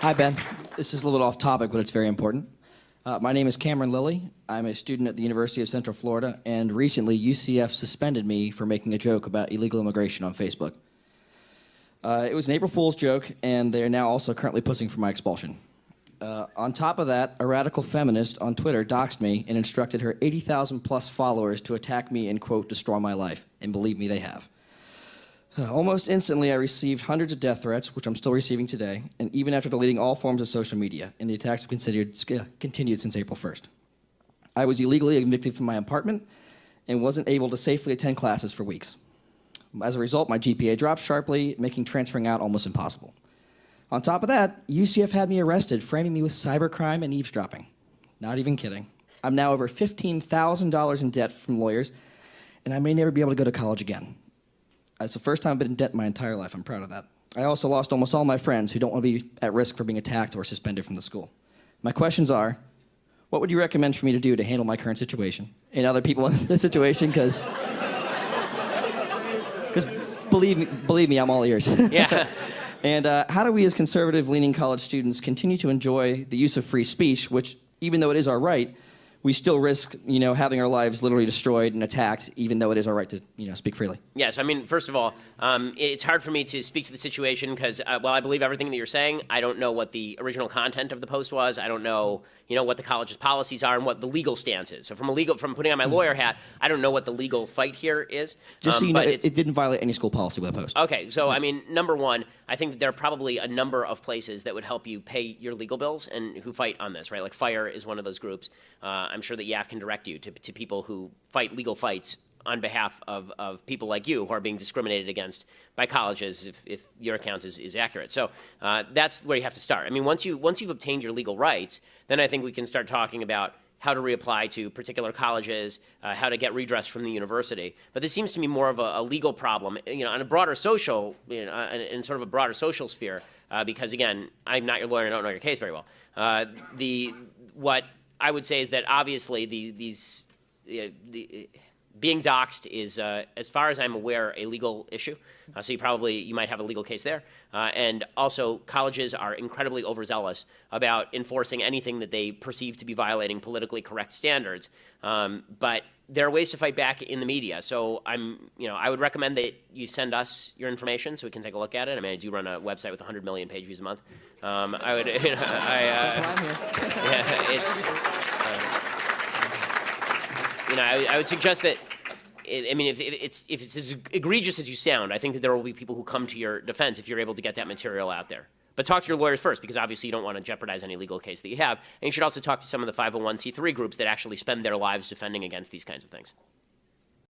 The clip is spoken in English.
Hi, Ben. This is a little bit off topic, but it's very important. My name is Cameron Lilly. I'm a student at the University of Central Florida, and recently UCF suspended me for making a joke about illegal immigration on Facebook. It was an April Fool's joke, and they are now also currently pushing for my expulsion. On top of that, a radical feminist on Twitter doxed me and instructed her 80,000 plus followers to attack me and, quote, destroy my life. And believe me, they have. Almost instantly, I received hundreds of death threats, which I'm still receiving today, and even after deleting all forms of social media, and the attacks have continued since April 1st. I was illegally evicted from my apartment and wasn't able to safely attend classes for weeks. As a result, my GPA dropped sharply, making transferring out almost impossible. On top of that, UCF had me arrested, framing me with cybercrime and eavesdropping. Not even kidding. I'm now over $15,000 in debt from lawyers, and I may never be able to go to college again. It's the first time I've been in debt in my entire life. I'm proud of that. I also lost almost all my friends who don't want to be at risk for being attacked or suspended from the school. My questions are, what would you recommend for me to do to handle my current situation and other people in this situation? Because believe me, I'm all ears. Yeah. And how do we as conservative-leaning college students continue to enjoy the use of free speech, which, even though it is our right, we still risk, having our lives literally destroyed and attacked, even though it is our right to, speak freely? Yes, I mean, first of all, it's hard for me to speak to the situation because, while I believe everything that you're saying, I don't know what the original content of the post was. I don't know, what the college's policies are and what the legal stance is. So from putting on my lawyer hat, I don't know what the legal fight here is. Just so you know, it didn't violate any school policy with a post. Okay, so I mean, number one, I think that there are probably a number of places that would help you pay your legal bills and who fight on this, right? Like FIRE is one of those groups. I'm sure that YAF can direct you to people who fight legal fights on behalf of people like you who are being discriminated against by colleges if your account is accurate. So that's where you have to start. I mean, once you've obtained your legal rights, then I think we can start talking about how to reapply to particular colleges, how to get redress from the university. But this seems to me more of a legal problem, on a broader social, in sort of a broader social sphere, because again, I'm not your lawyer, I don't know your case very well. What I would say is that obviously being doxxed is, as far as I'm aware, a legal issue. So you might have a legal case there. And also, colleges are incredibly overzealous about enforcing anything that they perceive to be violating politically correct standards. But there are ways to fight back in the media. So I would recommend that you send us your information so we can take a look at it. I mean, I do run a website with 100 million page views a month. I would, That's why I'm here. yeah, it's. I would suggest that, if it's as egregious as you sound, I think that there will be people who come to your defense if you're able to get that material out there. But talk to your lawyers first, because obviously you don't want to jeopardize any legal case that you have. And you should also talk to some of the 501c3 groups that actually spend their lives defending against these kinds of things.